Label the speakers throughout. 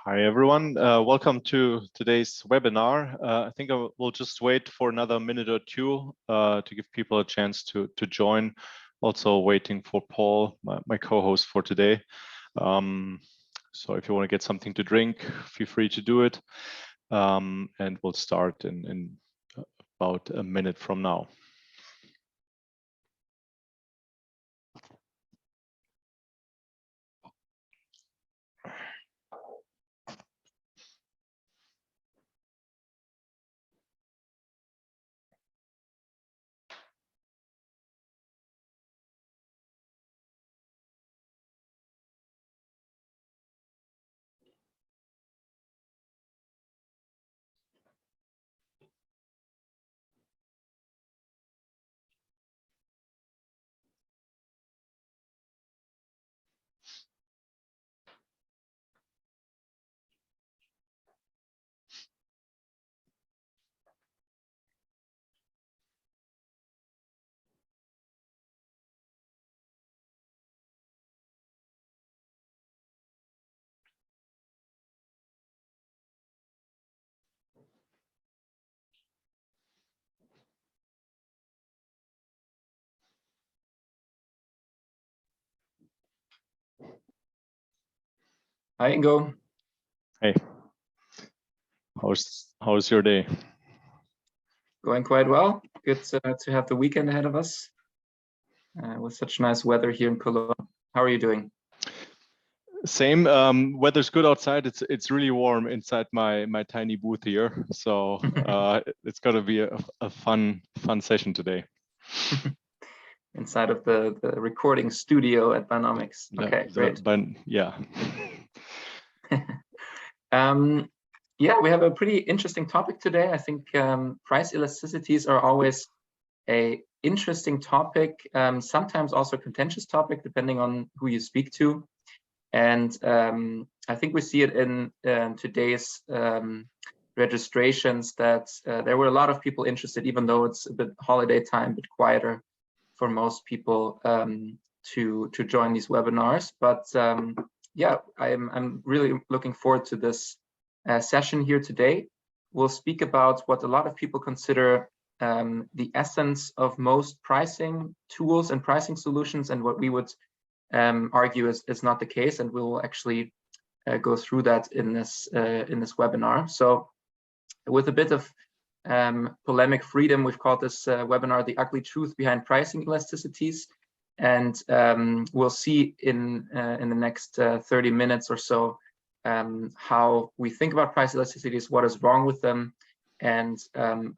Speaker 1: Hi, everyone. Welcome to today's webinar. I think I will just wait for another minute or two to give people a chance to join. Also waiting for Paul, my co-host for today. So if you want to get something to drink, feel free to do it. And we'll start in about a minute from now.
Speaker 2: Hi, Ingo.
Speaker 1: Hey, how's your day?
Speaker 2: Going quite well. Good to have the weekend ahead of us with such nice weather here in Cologne. How are you doing?
Speaker 1: Same. Weather's good outside. It's really warm inside my tiny booth here. So it's gonna be a fun session today.
Speaker 2: Inside of the recording studio at Buynomics. Okay, great.
Speaker 1: Yeah.
Speaker 2: Yeah, we have a pretty interesting topic today. I think price elasticities are always a interesting topic, sometimes also a contentious topic, depending on who you speak to. And I think we see it in today's registrations that there were a lot of people interested, even though it's a bit holiday time, a bit quieter for most people to join these webinars. But yeah, I'm really looking forward to this session here today. We'll speak about what a lot of people consider the essence of most pricing tools and pricing solutions, and what we would argue is not the case, and we'll actually go through that in this webinar. So with a bit of polemic freedom, we've called this webinar The Ugly Truth Behind Pricing Elasticities. And we'll see in the next 30 minutes or so how we think about price elasticities, what is wrong with them, and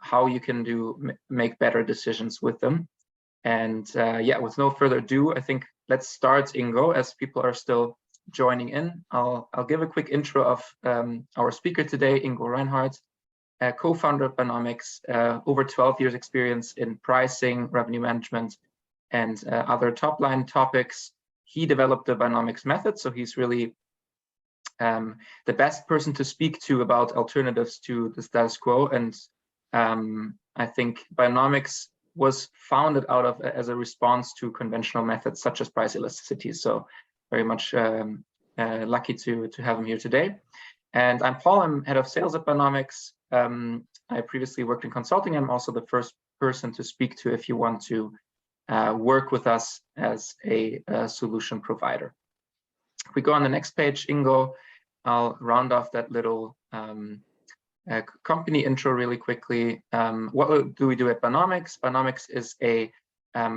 Speaker 2: how you can make better decisions with them. And yeah, with no further ado, I think let's start, Ingo, as people are still joining in. I'll give a quick intro of our speaker today, Ingo Reinhardt, co-founder of Buynomics, over 12 years experience in pricing, revenue management, and other top-line topics. He developed the Buynomics method, so he's really the best person to speak to about alternatives to the status quo. And I think Buynomics was founded out of as a response to conventional methods such as price elasticity. So very much lucky to have him here today. And I'm Paul. I'm head of sales at Buynomics. I previously worked in consulting. I'm also the first person to speak to if you want to work with us as a solution provider. If we go on the next page, Ingo, I'll round off that little company intro really quickly. What do we do at Buynomics? Buynomics is a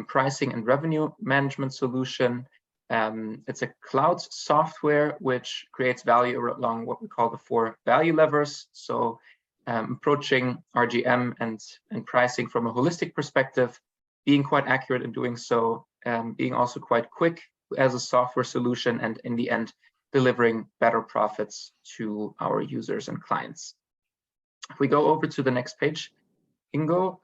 Speaker 2: pricing and revenue management solution. It's a cloud software which creates value along what we call the 4 value levers. So approaching RGM and pricing from a holistic perspective, being quite accurate in doing so, being also quite quick as a software solution, and in the end, delivering better profits to our users and clients. If we go over to the next page, Ingo,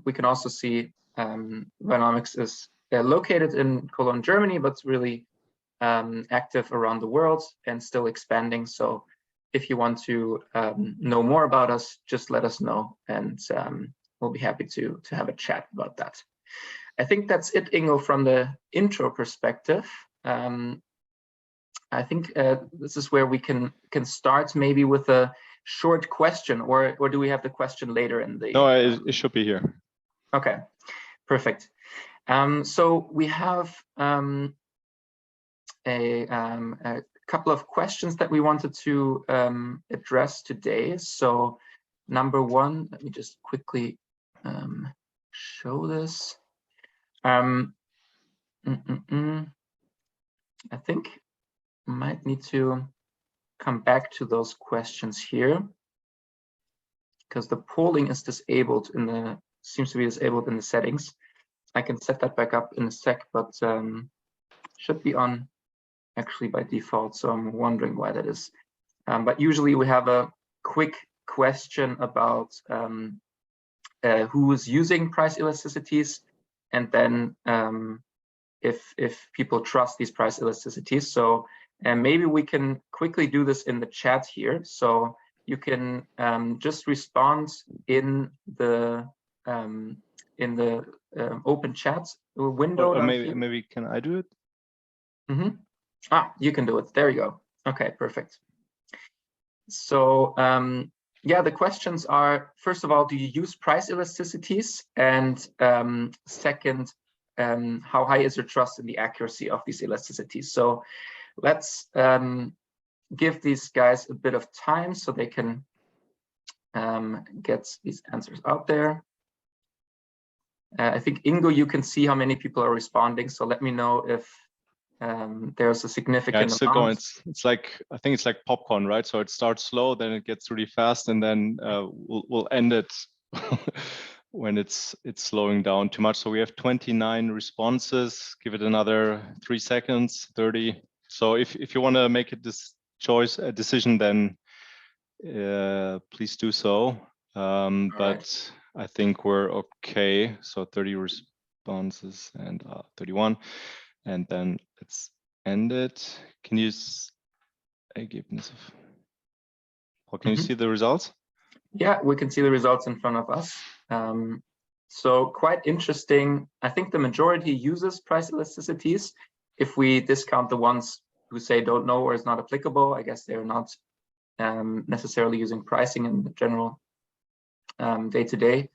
Speaker 2: we can also see Buynomics is located in Cologne, Germany, but really active around the world and still expanding. So if you want to know more about us, just let us know, and we'll be happy to have a chat about that. I think that's it, Ingo, from the intro perspective. I think this is where we can start maybe with a short question, or do we have the question later in the?
Speaker 1: No, it should be here.
Speaker 2: Okay, perfect. So we have a couple of questions that we wanted to address today. So number one, let me just quickly show this. I think I might need to come back to those questions here, because the polling is disabled in the, seems to be disabled in the settings. I can set that back up in a sec, but should be on actually by default. So I'm wondering why that is. But usually we have a quick question about who is using price elasticities, and then if people trust these price elasticities. So maybe we can quickly do this in the chat here. So you can just respond in the open chat window.
Speaker 1: Or maybe can I do it?
Speaker 2: Mm-hmm. Ah, you can do it. There you go. Okay, perfect. So yeah, the questions are, first of all, do you use price elasticities? And second, how high is your trust in the accuracy of these elasticities? So let's give these guys a bit of time so they can get these answers out there. I think, Ingo, you can see how many people are responding. So let me know if there's a significant
Speaker 1: it's still
Speaker 2: amount.
Speaker 1: going. It's like, I think it's like popcorn, right? So it starts slow, then it gets really fast, and then we'll end it when it's slowing down too much. So we have 29 responses. Give it another 3 seconds, 30. So if you want to make a decision, then please do so. But
Speaker 2: Right.
Speaker 1: I think we're okay. So 30 responses and 31, and then let's end it. Can you? Can you see the results?
Speaker 2: Yeah, we can see the results in front of us. So quite interesting. I think the majority uses price elasticities. If we discount the ones who say don't know or is not applicable, I guess they're not necessarily using pricing in the general day-to-day.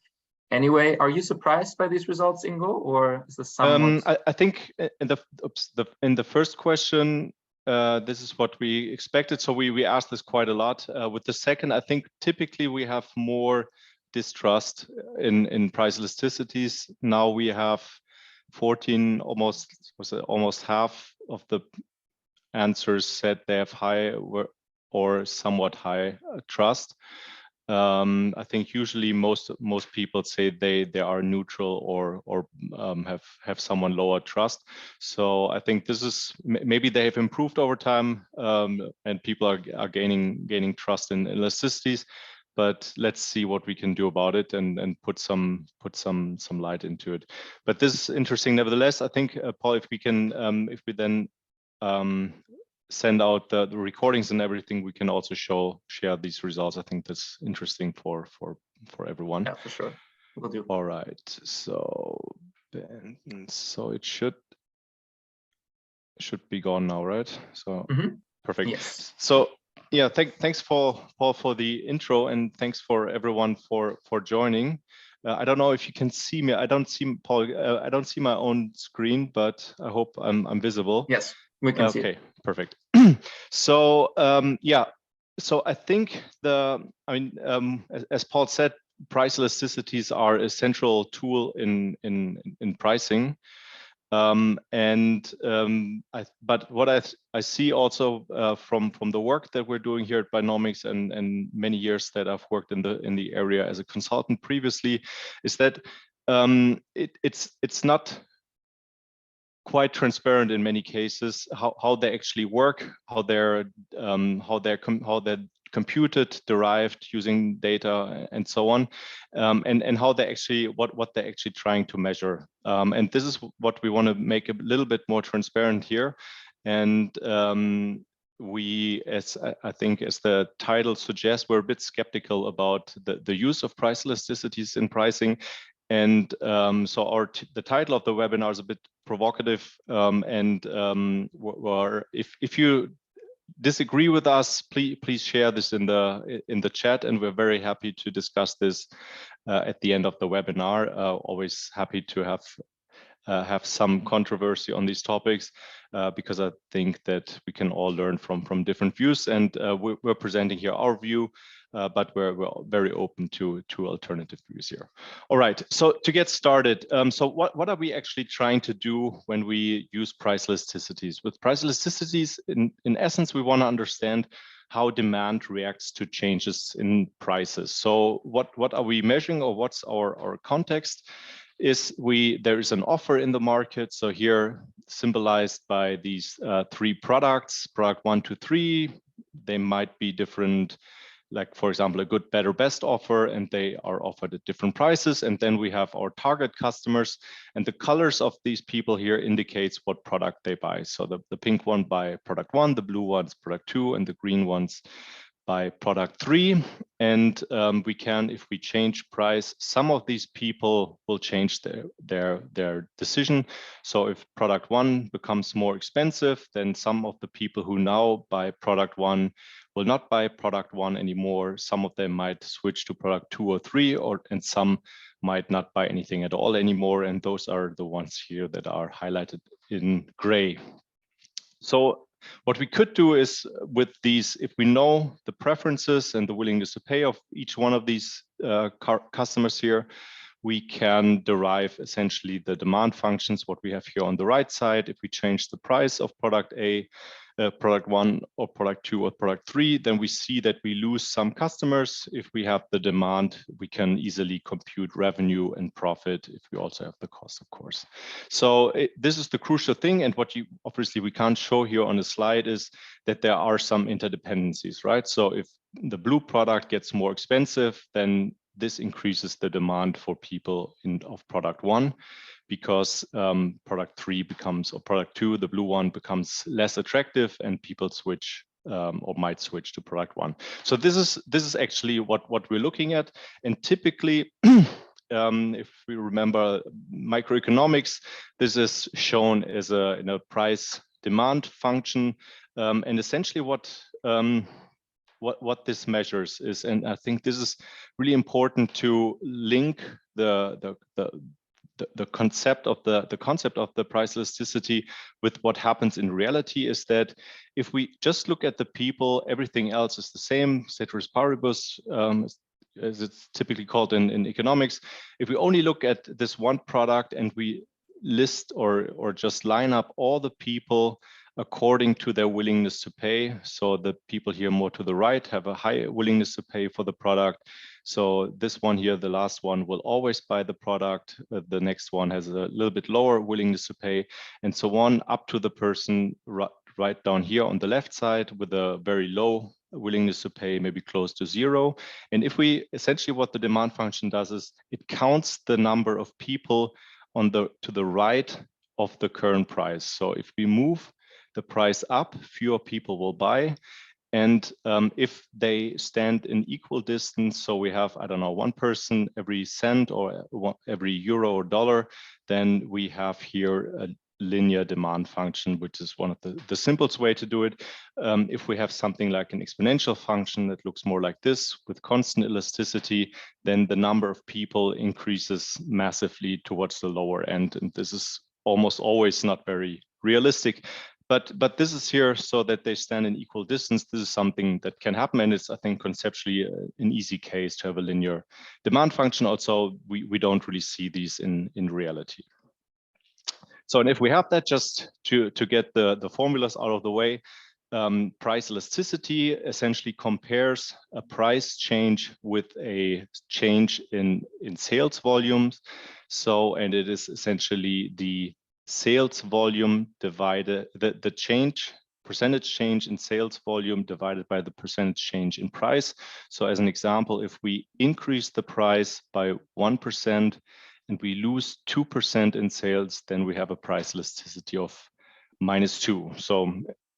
Speaker 2: Anyway, are you surprised by these results, Ingo, or is this somewhat?
Speaker 1: I think in the first question, this is what we expected. So we asked this quite a lot. With the second, I think typically we have more distrust in price elasticities. Now we have 14, almost half of the answers said they have high or somewhat high trust. I think usually most people say they are neutral or have someone lower trust. So I think this is, maybe they have improved over time, and people are gaining trust in elasticities. But let's see what we can do about it and put some light into it. But this is interesting nevertheless. I think Paul, if we can if we then send out the recordings and everything, we can also share these results. I think that's interesting for everyone.
Speaker 2: Yeah, for sure. We'll do.
Speaker 1: All right. So it should be gone now, right? So perfect.
Speaker 2: Yes.
Speaker 1: So yeah, thanks Paul for the intro, and thanks for everyone for joining. I don't know if you can see me. I don't see Paul. I don't see my own screen, but I hope I'm visible.
Speaker 2: Yes, we can see it.
Speaker 1: Okay, perfect. So yeah, so I think as Paul said, price elasticities are a central tool in pricing. But what I see also from the work that we're doing here at Buynomics and many years that I've worked in the area as a consultant previously, is that it's not quite transparent in many cases how they actually work, how they're computed, derived using data, and so on, and how they actually what they're actually trying to measure. And this is what we want to make a little bit more transparent here. And we, as I think, as the title suggests, we're a bit skeptical about the use of price elasticities in pricing. And so the title of the webinar is a bit provocative, and if you disagree with us, please share this in the chat, and we're very happy to discuss this at the end of the webinar. Always happy to have some controversy on these topics because I think that we can all learn from different views, and we're presenting here our view, but we're very open to alternative views here. All right, so to get started, so what are we actually trying to do when we use price elasticities? With price elasticities, in essence, we want to understand how demand reacts to changes in prices. So what are we measuring, or what's our context? There is an offer in the market. So here symbolized by these 3 products, product 1 to 3, they might be different, like for example, a good, better, best offer, and they are offered at different prices. And then we have our target customers, and the colors of these people here indicates what product they buy. So the pink one buy product 1, the blue one's product 2, and the green ones by product 3. And we can, if we change price, some of these people will change their decision. So if product 1 becomes more expensive, then some of the people who now buy product 1 will not buy product 1 anymore. Some of them might switch to product 2 or 3, and some might not buy anything at all anymore. And those are the ones here that are highlighted in gray. So what we could do is with these, if we know the preferences and the willingness to pay of each one of these customers here, we can derive essentially the demand functions, what we have here on the right side. If we change the price of product A, product 1 or product 2 or product 3, then we see that we lose some customers. If we have the demand, we can easily compute revenue and profit if we also have the cost, of course. So this is the crucial thing. And what obviously we can't show here on the slide is that there are some interdependencies, right? So if the blue product gets more expensive, then this increases the demand for people of product 1, because product 3 becomes, or product 2, the blue one, becomes less attractive, and people switch or might switch to product 1. So this is actually what we're looking at. And typically, if we remember microeconomics, this is shown as in a price demand function, and essentially what this measures is, and I think this is really important to link the concept of the price elasticity with what happens in reality, is that if we just look at the people, everything else is the same, ceteris paribus, as it's typically called in economics. If we only look at this one product and we list or just line up all the people according to their willingness to pay. So the people here more to the right have a high willingness to pay for the product. So this one here, the last one, will always buy the product. The next one has a little bit lower willingness to pay, and so on, up to the person right down here on the left side with a very low willingness to pay, maybe close to 0. And if we, essentially what the demand function does is it counts the number of people to the right of the current price. So if we move the price up, fewer people will buy. And if they stand in equal distance, so we have, I don't know, one person every cent or every euro or dollar, then we have here a linear demand function, which is one of the simplest way to do it. If we have something like an exponential function that looks more like this with constant elasticity, then the number of people increases massively towards the lower end. And this is almost always not very realistic. But this is here so that they stand in equal distance. This is something that can happen, and it's, I think, conceptually an easy case to have a linear demand function. Also, we don't really see these in reality. So, and if we have that, just to get the formulas out of the way, price elasticity essentially compares a price change with a change in sales volumes. So, and it is essentially the sales volume divided the percentage change in sales volume divided by the percentage change in price. So as an example, if we increase the price by 1% and we lose 2% in sales, then we have a price elasticity of -2. So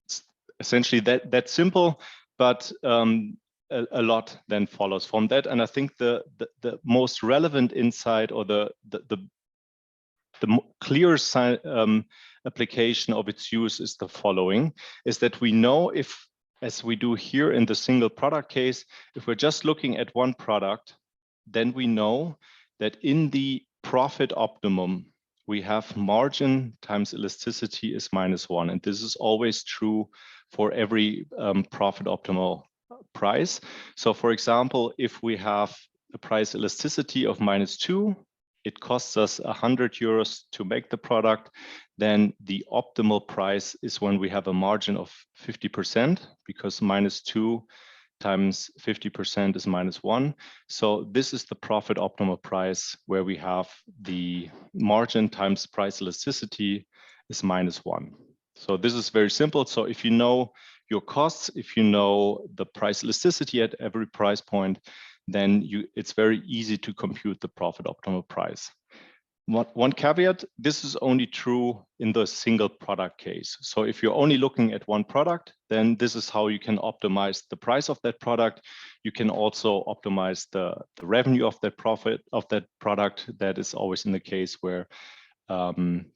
Speaker 1: it's essentially that simple, but a lot then follows from that. And I think the most relevant insight, or the clearest application of its use, is the following: is that we know if as we do here in the single product case, if we're just looking at one product, then we know that in the profit optimum, we have margin times elasticity is -1. And this is always true for every profit optimal price. So for example, if we have a price elasticity of -2, it costs us 100 euros to make the product, then the optimal price is when we have a margin of 50%, because -2 times 50% is -1. So this is the profit optimal price where we have the margin times price elasticity is -1. So this is very simple. So if you know your costs, if you know the price elasticity at every price point, then it's very easy to compute the profit optimal price. One caveat, this is only true in the single product case. So if you're only looking at one product, then this is how you can optimize the price of that product. You can also optimize the revenue of that profit of that product. That is always in the case where,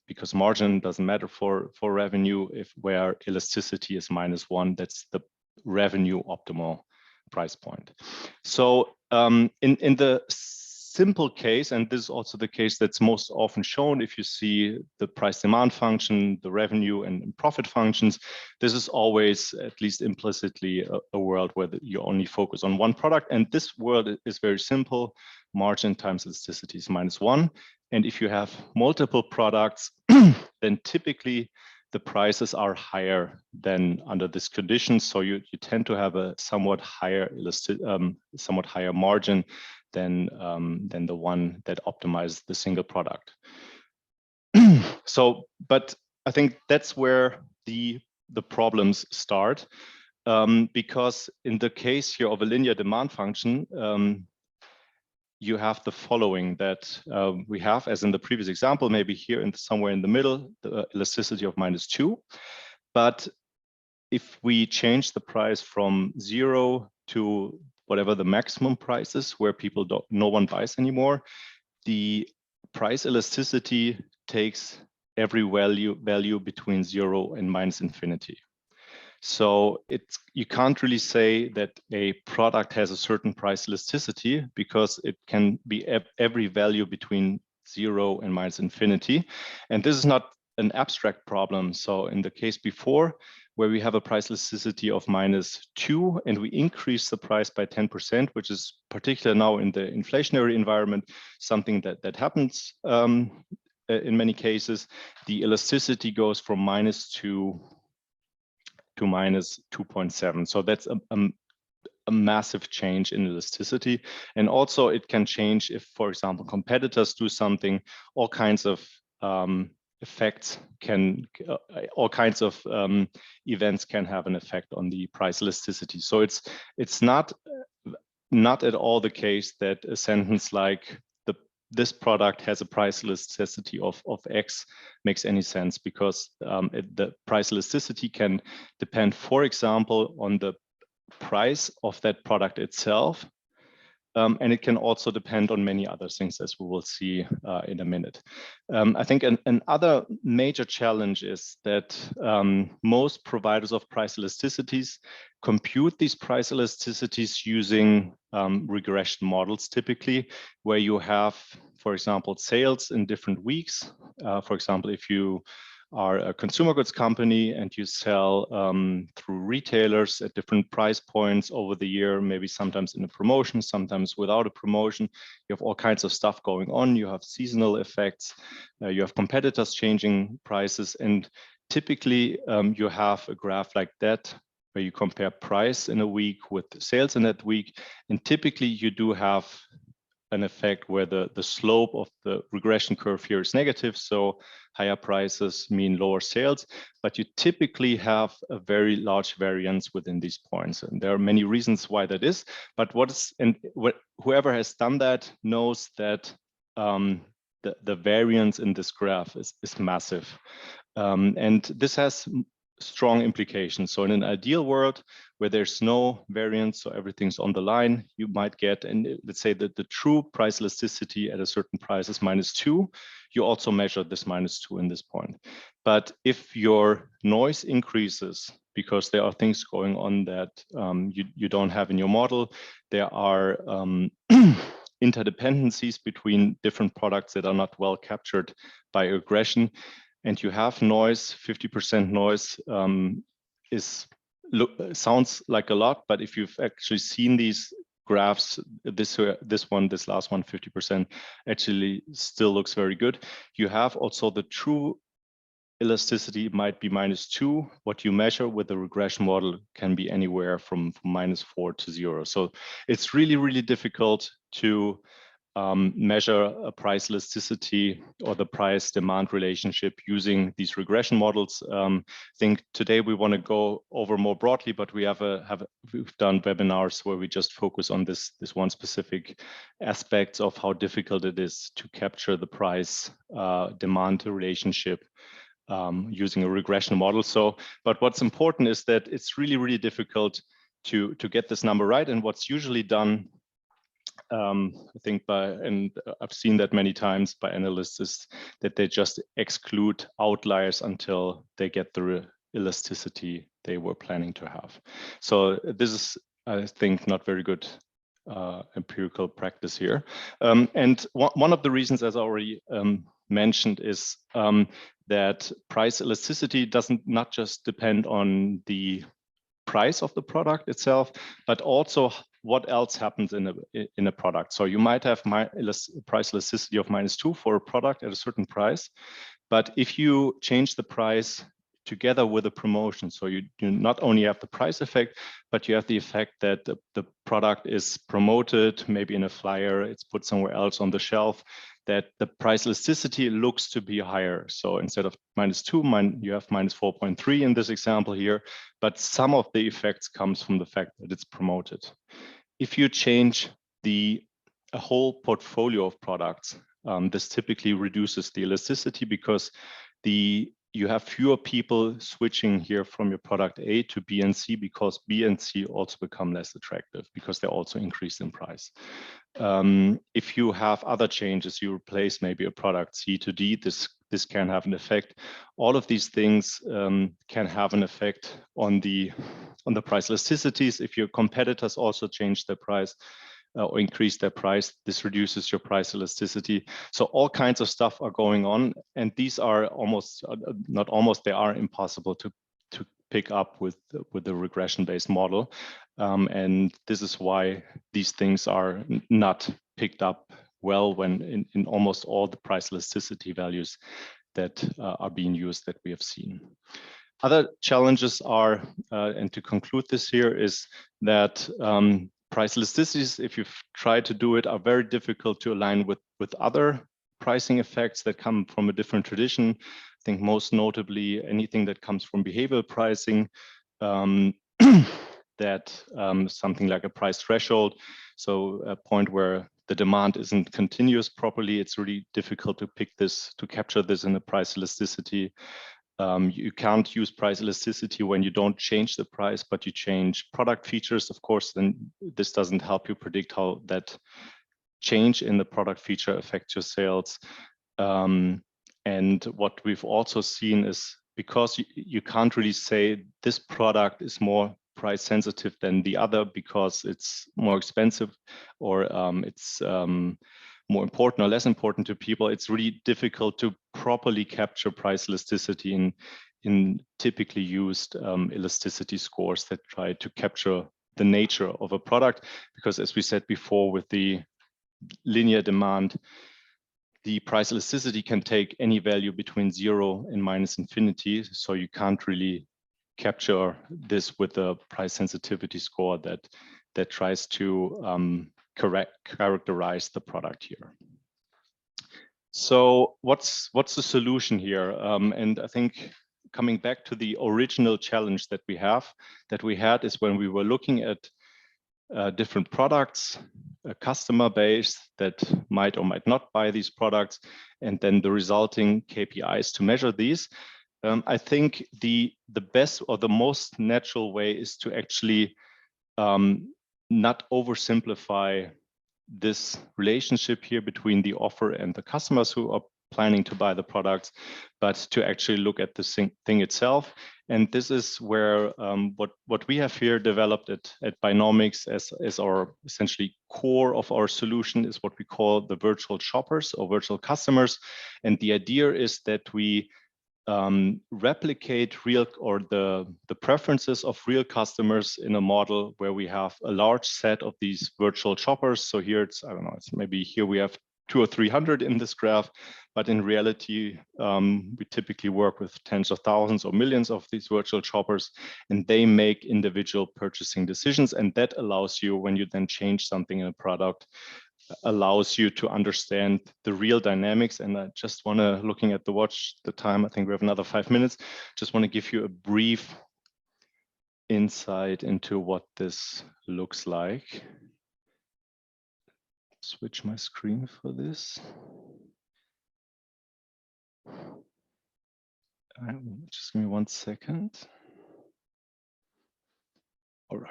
Speaker 1: because margin doesn't matter for revenue, where elasticity is -1, that's the revenue optimal price point. So in the simple case, and this is also the case that's most often shown if you see the price demand function, the revenue and profit functions, this is always, at least implicitly, a world where you only focus on one product. And this world is very simple. Margin times elasticity is -1. And if you have multiple products, then typically the prices are higher than under this condition. So you tend to have a somewhat higher margin than the one that optimizes the single product. So, but I think that's where the problems start, because in the case here of a linear demand function, you have the following, that we have, as in the previous example, maybe here somewhere in the middle, the elasticity of -2. But if we change the price from 0 to whatever the maximum price is, where no one buys anymore, the price elasticity takes every value between 0 and -infinity. So you can't really say that a product has a certain price elasticity, because it can be every value between 0 and -infinity. And this is not an abstract problem. So in the case before, where we have a price elasticity of -2 and we increase the price by 10%, which is particular now in the inflationary environment, something that happens in many cases, the elasticity goes from -2 to -2.7. So that's a massive change in elasticity. And also it can change if, for example, competitors do something. All kinds of effects all kinds of events can have an effect on the price elasticity. So it's not at all the case that a sentence like this product has a price elasticity of X makes any sense, because the price elasticity can depend, for example, on the price of that product itself. And it can also depend on many other things, as we will see in a minute. I think another major challenge is that most providers of price elasticities compute these price elasticities using regression models, typically, where you have, for example, sales in different weeks. For example, if you are a consumer goods company and you sell through retailers at different price points over the year, maybe sometimes in a promotion, sometimes without a promotion. You have all kinds of stuff going on. You have seasonal effects. You have competitors changing prices. And typically you have a graph like that, where you compare price in a week with sales in that week. And typically you do have an effect where the slope of the regression curve here is negative. So higher prices mean lower sales, but you typically have a very large variance within these points. And there are many reasons why that is, but whoever has done that knows that the variance in this graph is massive. And this has strong implications. So in an ideal world where there's no variance, so everything's on the line, you might get, and let's say that the true price elasticity at a certain price is -2. You also measure this -2 in this point. But if your noise increases because there are things going on that you don't have in your model. There are interdependencies between different products that are not well captured by regression, and you have noise. 50% noise sounds like a lot, but if you've actually seen these graphs, this last one, 50%, actually still looks very good. You have also the true elasticity might be -2. What you measure with the regression model can be anywhere from -4 to 0. So it's really, really difficult to measure a price elasticity or the price demand relationship using these regression models. I think today we want to go over more broadly, but we've done webinars where we just focus on this one specific aspect of how difficult it is to capture the price demand relationship using a regression model. So, but what's important is that it's really, really difficult to get this number right. And what's usually done, I think and I've seen that many times by analysts, is that they just exclude outliers until they get the elasticity they were planning to have. So this is, I think, not very good empirical practice here. And one of the reasons, as I already mentioned, is that price elasticity doesn't not just depend on the price of the product itself, but also what else happens in a product. So you might have price elasticity of -2 for a product at a certain price, but if you change the price together with a promotion, so you not only have the price effect, but you have the effect that the product is promoted, maybe in a flyer, it's put somewhere else on the shelf, that the price elasticity looks to be higher. So instead of -2, you have -4.3 in this example here, but some of the effects comes from the fact that it's promoted. If you change a whole portfolio of products, this typically reduces the elasticity because you have fewer people switching here from your product A to B and C, because B and C also become less attractive because they're also increased in price. If you have other changes, you replace maybe a product C to D, this can have an effect. All of these things can have an effect on the price elasticities. If your competitors also change their price or increase their price, this reduces your price elasticity. So all kinds of stuff are going on, and these are they are impossible to pick up with the regression-based model. And this is why these things are not picked up well when in almost all the price elasticity values that are being used that we have seen. Other challenges are, and to conclude this here, is that price elasticities, if you've tried to do it, are very difficult to align with other pricing effects that come from a different tradition. I think most notably anything that comes from behavioral pricing, that something like a price threshold, so a point where the demand isn't continuous properly, it's really difficult to capture this in the price elasticity. You can't use price elasticity when you don't change the price, but you change product features, of course, then this doesn't help you predict how that change in the product feature affects your sales. And what we've also seen is, because you can't really say this product is more price sensitive than the other because it's more expensive, or it's more important or less important to people, it's really difficult to properly capture price elasticity in typically used elasticity scores that try to capture the nature of a product. Because as we said before, with the linear demand, the price elasticity can take any value between 0 and -infinity. So you can't really capture this with a price sensitivity score that tries to characterize the product here. So what's the solution here? And I think coming back to the original challenge that we had is when we were looking at different products, a customer base that might or might not buy these products, and then the resulting KPIs to measure these. I think the best or the most natural way is to actually not oversimplify this relationship here between the offer and the customers who are planning to buy the products, but to actually look at the thing itself. And this is where what we have here developed at Buynomics as our essentially core of our solution is what we call the virtual shoppers or virtual customers. And the idea is that we replicate real or the preferences of real customers in a model where we have a large set of these virtual shoppers. So here it's, I don't know, it's maybe here we have 200 or 300 in this graph, but in reality, we typically work with tens of thousands or millions of these virtual shoppers, and they make individual purchasing decisions. And that allows you, when you then change something in a product, allows you to understand the real dynamics. And I just want to, looking at the watch, the time, I think we have another 5 minutes, just want to give you a brief insight into what this looks like. Switch my screen for this. Just give me 1 second. All right.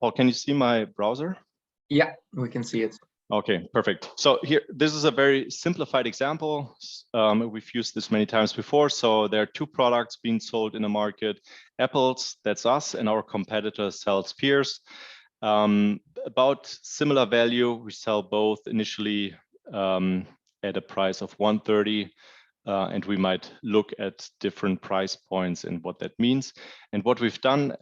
Speaker 1: Paul, can you see my browser?
Speaker 2: Yeah, we can see it.
Speaker 1: Okay, perfect. So here, this is a very simplified example. We've used this many times before. So there are 2 products being sold in the market. Apple's, that's us, and our competitor sells peers. About similar value, we sell both initially at a price of $130, and we might look at different price points and what that means. And what we've done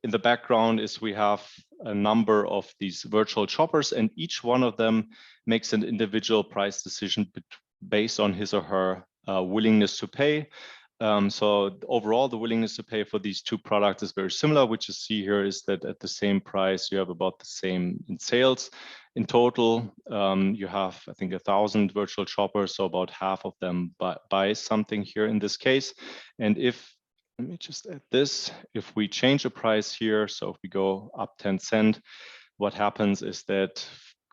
Speaker 1: in the background is we have a number of these virtual shoppers, and each one of them makes an individual price decision based on his or her willingness to pay. So overall, the willingness to pay for these 2 products is very similar. What you see here is that at the same price, you have about the same in sales. In total, you have, I think, 1,000 virtual shoppers, so about half of them buy something here in this case. And if let me just add this. If we change the price here, so if we go up 10 cents, what happens is that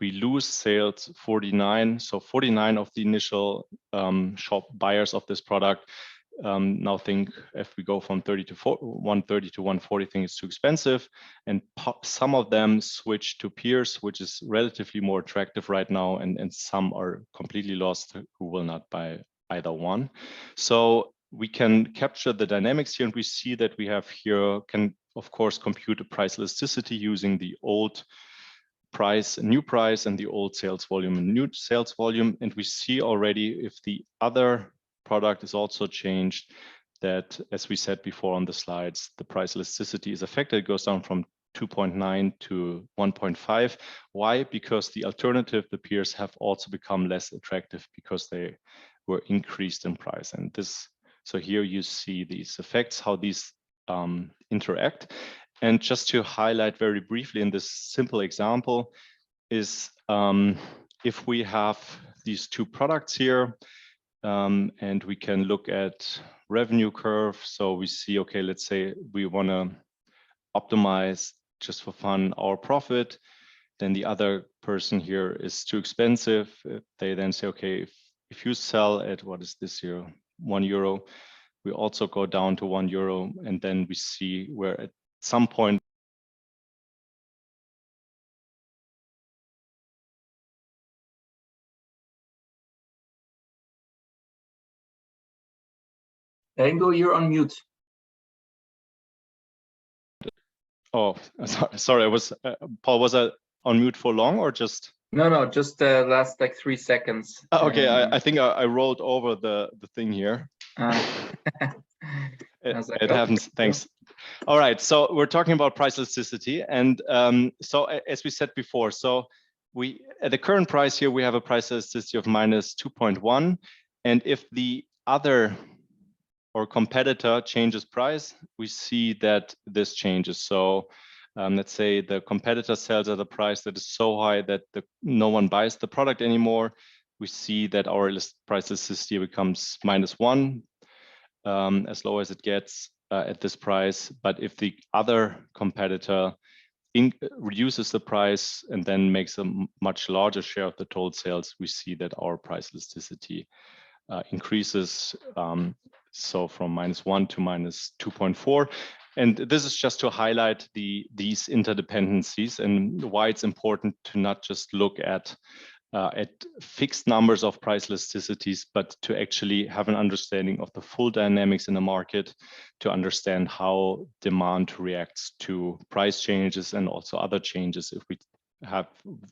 Speaker 1: we lose sales 49. So 49 of the initial shop buyers of this product now think if we go from 130 to 140, think it's too expensive. And some of them switch to peers, which is relatively more attractive right now. And some are completely lost who will not buy either one. So we can capture the dynamics here, and we see that we have here, can of course compute a price elasticity using the old price, new price, and the old sales volume and new sales volume. And we see already if the other product is also changed, that, as we said before on the slides, the price elasticity is affected. It goes down from 2.9 to 1.5. Why? Because the alternative, the peers, have also become less attractive because they were increased in price. And this, so here you see these effects, how these interact. And just to highlight very briefly in this simple example is if we have these 2 products here, and we can look at revenue curve. So we see, okay, let's say we want to optimize just for fun our profit. Then the other person here is too expensive. They then say, okay, if you sell at, what is this here, €1, we also go down to €1, and then we see where at some point
Speaker 2: Ingo, you're on mute.
Speaker 1: Oh, sorry, I was Paul, was I on mute for long or just?
Speaker 2: No, just the last like 3 seconds.
Speaker 1: Okay, I think I rolled over the thing here. It happens. Thanks. All right, so we're talking about price elasticity, and so as we said before, so we at the current price here we have a price elasticity of minus 2.1, and if the other or competitor changes price, we see that this changes. So let's say the competitor sells at a price that is so high that no one buys the product anymore. We see that our price elasticity becomes -1, as low as it gets at this price. But if the other competitor reduces the price and then makes a much larger share of the total sales, we see that our price elasticity increases. So from -1 to -2.4. And this is just to highlight these interdependencies and why it's important to not just look at fixed numbers of price elasticities, but to actually have an understanding of the full dynamics in the market, to understand how demand reacts to price changes and also other changes. If we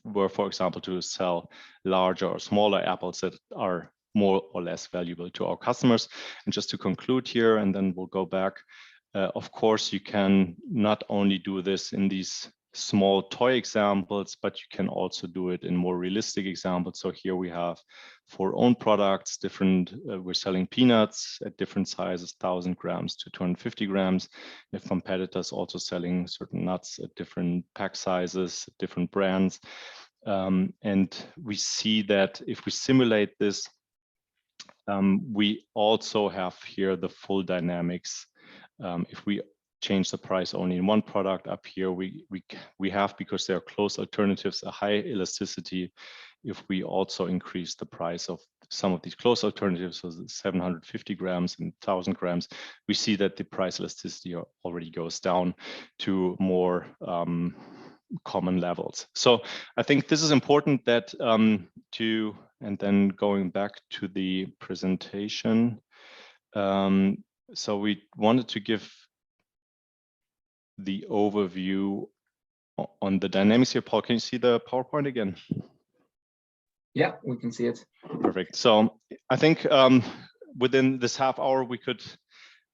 Speaker 1: were, for example, to sell larger or smaller apples that are more or less valuable to our customers. And just to conclude here, and then we'll go back. Of course, you can not only do this in these small toy examples, but you can also do it in more realistic examples. So here we have for own products, different, we're selling peanuts at different sizes, 1,000 grams to 250 grams. We have competitors also selling certain nuts at different pack sizes, different brands. And we see that if we simulate this, we also have here the full dynamics. If we change the price only in one product, up here we have, because there are close alternatives, a high elasticity. If we also increase the price of some of these close alternatives, so 750 grams and 1,000 grams, we see that the price elasticity already goes down to more common levels. So I think this is important that and then going back to the presentation. So we wanted to give the overview on the dynamics here. Paul, can you see the PowerPoint again?
Speaker 2: Yeah, we can see it.
Speaker 1: Perfect. So I think within this half hour, we could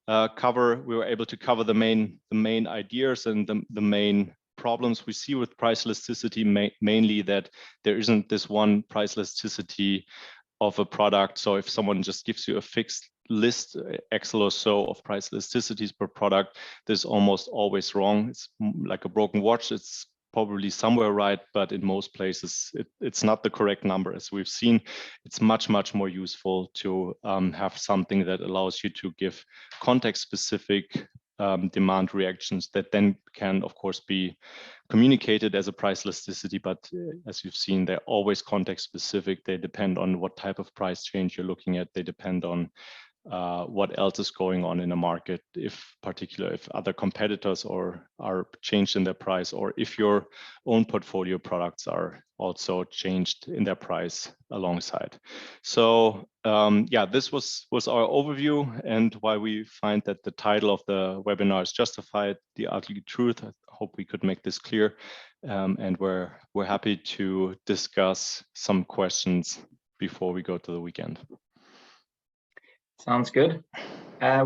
Speaker 1: we were able to cover the main ideas and the main problems we see with price elasticity, mainly that there isn't this one price elasticity of a product. So if someone just gives you a fixed list, Excel or so, of price elasticities per product, this is almost always wrong. It's like a broken watch. It's probably somewhere right, but in most places it's not the correct number. As we've seen, it's much more useful to have something that allows you to give context-specific demand reactions that then can, of course, be communicated as a price elasticity. But as you've seen, they're always context-specific. They depend on what type of price change you're looking at. They depend on what else is going on in the market, if other competitors are changed in their price, or if your own portfolio products are also changed in their price alongside. So yeah, this was our overview, and why we find that the title of the webinar is Justified, the Ugly Truth. I hope we could make this clear, and we're happy to discuss some questions before we go to the weekend.
Speaker 2: Sounds good.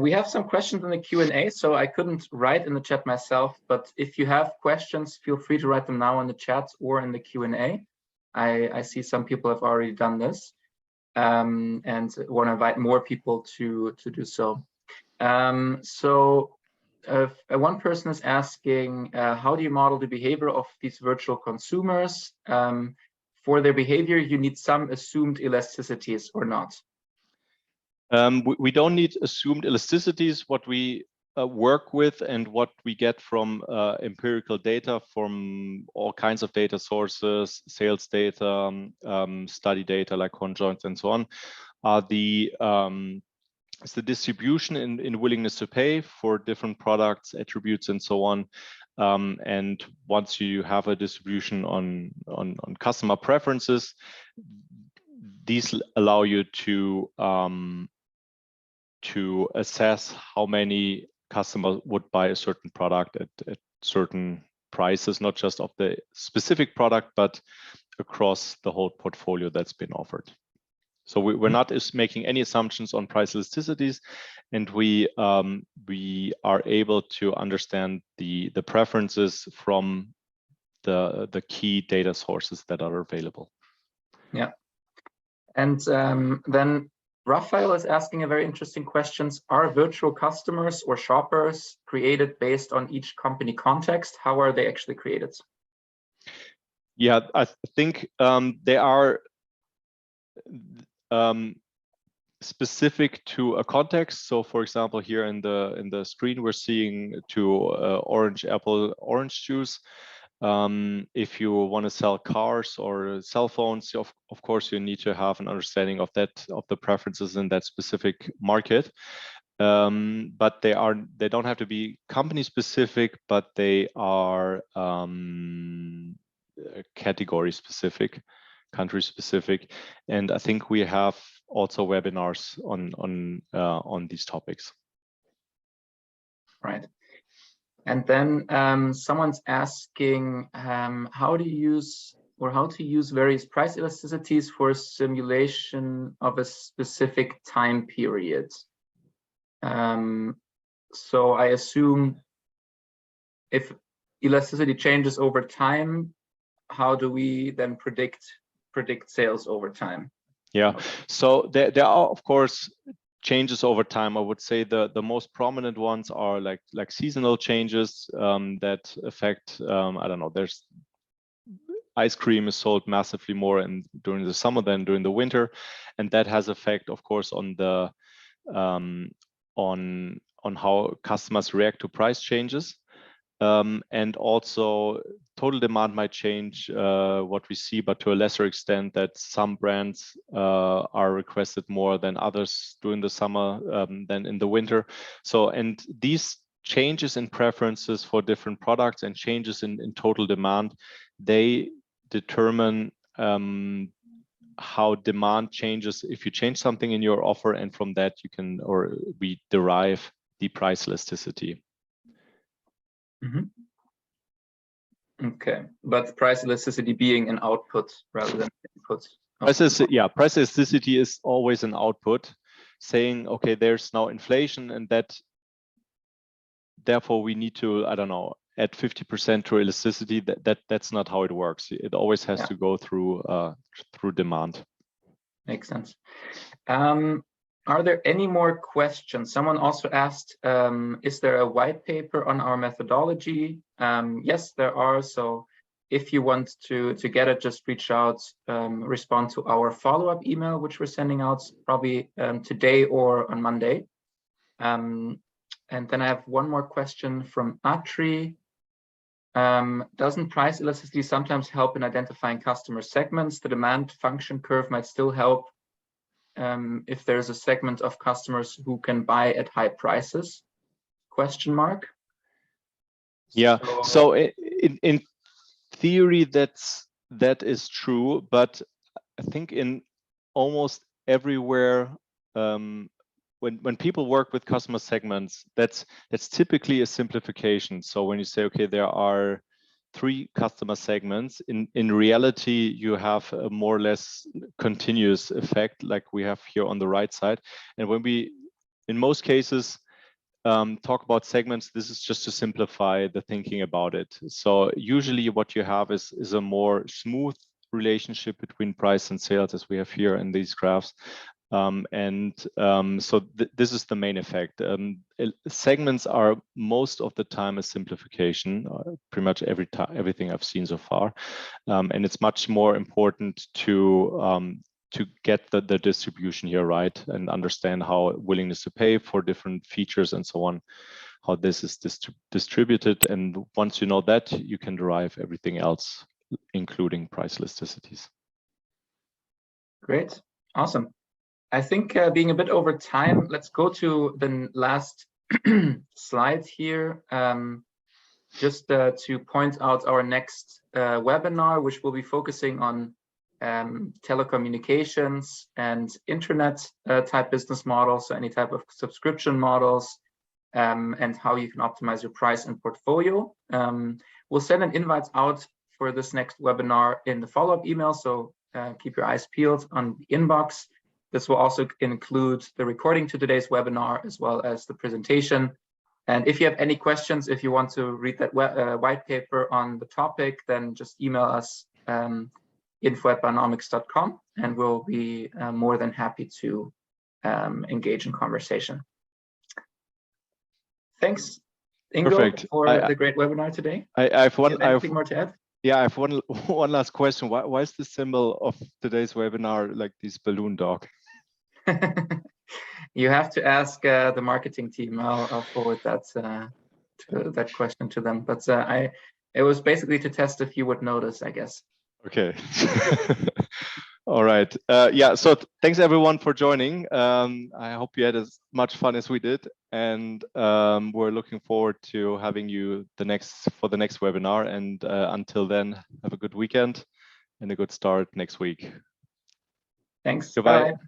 Speaker 2: We have some questions in the Q&A, so I couldn't write in the chat myself, but if you have questions, feel free to write them now in the chat or in the Q&A. I see some people have already done this, and want to invite more people to do so. One person is asking, how do you model the behavior of these virtual consumers? For their behavior, you need some assumed elasticities or not?
Speaker 1: We don't need assumed elasticities. What we work with and what we get from empirical data from all kinds of data sources, sales data, study data like conjoints and so on, are it's the distribution in willingness to pay for different products, attributes, and so on. And once you have a distribution on customer preferences, these allow you to assess how many customers would buy a certain product at certain prices, not just of the specific product, but across the whole portfolio that's been offered. So we're not making any assumptions on price elasticities, and we are able to understand the preferences from the key data sources that are available.
Speaker 2: Yeah, and then Raphael is asking a very interesting question. Are virtual customers or shoppers created based on each company context? How are they actually created?
Speaker 1: Yeah, I think they are specific to a context. So, for example, here in the screen, we're seeing orange apple orange juice. If you want to sell cars or cell phones, of course, you need to have an understanding of the preferences in that specific market. but they don't have to be company specific, but they are category specific, country specific, and I think we have also webinars on these topics.
Speaker 2: Right. And then someone's asking how to use various price elasticities for simulation of a specific time period. So I assume if elasticity changes over time, how do we then predict sales over time?
Speaker 1: Yeah, so there are of course changes over time. I would say the most prominent ones are like seasonal changes that affect I don't know, there's ice cream is sold massively more during the summer than during the winter, and that has effect of course on the on how customers react to price changes. And also total demand might change what we see, but to a lesser extent that some brands are requested more than others during the summer than in the winter. So, and these changes in preferences for different products and changes in total demand, they determine how demand changes if you change something in your offer, and from that you can, or we derive the price elasticity.
Speaker 2: Mm-hmm. Okay, but price elasticity being an output rather than input.
Speaker 1: Price elasticity is always an output, saying, okay, there's now inflation, and that therefore we need to, I don't know, add 50% to elasticity. That's not how it works. It always has to go through demand. Makes
Speaker 2: sense. Are there any more questions? Someone also asked, is there a white paper on our methodology? Yes, there are. So if you want to get it, just reach out, respond to our follow-up email, which we're sending out probably today or on Monday. And then I have one more question from Atri. Doesn't price elasticity sometimes help in identifying customer segments? The demand function curve might still help if there's a segment of customers who can buy at high prices? Question mark.
Speaker 1: Yeah. So in theory, that is true, but I think in almost everywhere, when people work with customer segments, that's typically a simplification. So when you say, okay, there are 3 customer segments, in reality you have a more or less continuous effect like we have here on the right side. And when we in most cases talk about segments, this is just to simplify the thinking about it. So usually what you have is a more smooth relationship between price and sales, as we have here in these graphs. So this is the main effect. Segments are most of the time a simplification, pretty much everything I've seen so far, and it's much more important to get the distribution here right and understand how willingness to pay for different features and so on, how this is distributed. And once you know that, you can derive everything else, including price elasticities.
Speaker 2: Great, awesome. I think being a bit over time, let's go to the last slide here. Just to point out our next webinar, which will be focusing on telecommunications and internet type business models, so any type of subscription models, and how you can optimize your price and portfolio. We'll send an invite out for this next webinar in the follow-up email, so keep your eyes peeled on the inbox. This will also include the recording to today's webinar, as well as the presentation. And if you have any questions, if you want to read that white paper on the topic, then just email us info@buynomics.com, and we'll be more than happy to engage in conversation. Thanks, Ingo,
Speaker 1: Perfect.
Speaker 2: for the great webinar today.
Speaker 1: I have one.
Speaker 2: Anything more to add?
Speaker 1: Yeah, I have one last question. Why is the symbol of today's webinar like this balloon dog?
Speaker 2: You have to ask the marketing team. I'll forward that question to them. But it was basically to test if you would notice, I guess.
Speaker 1: Okay. All right. Yeah. So thanks everyone for joining. I hope you had as much fun as we did, and we're looking forward to having you for the next webinar. And until then, have a good weekend and a good start next week.
Speaker 2: Thanks.
Speaker 1: Goodbye.
Speaker 2: Bye.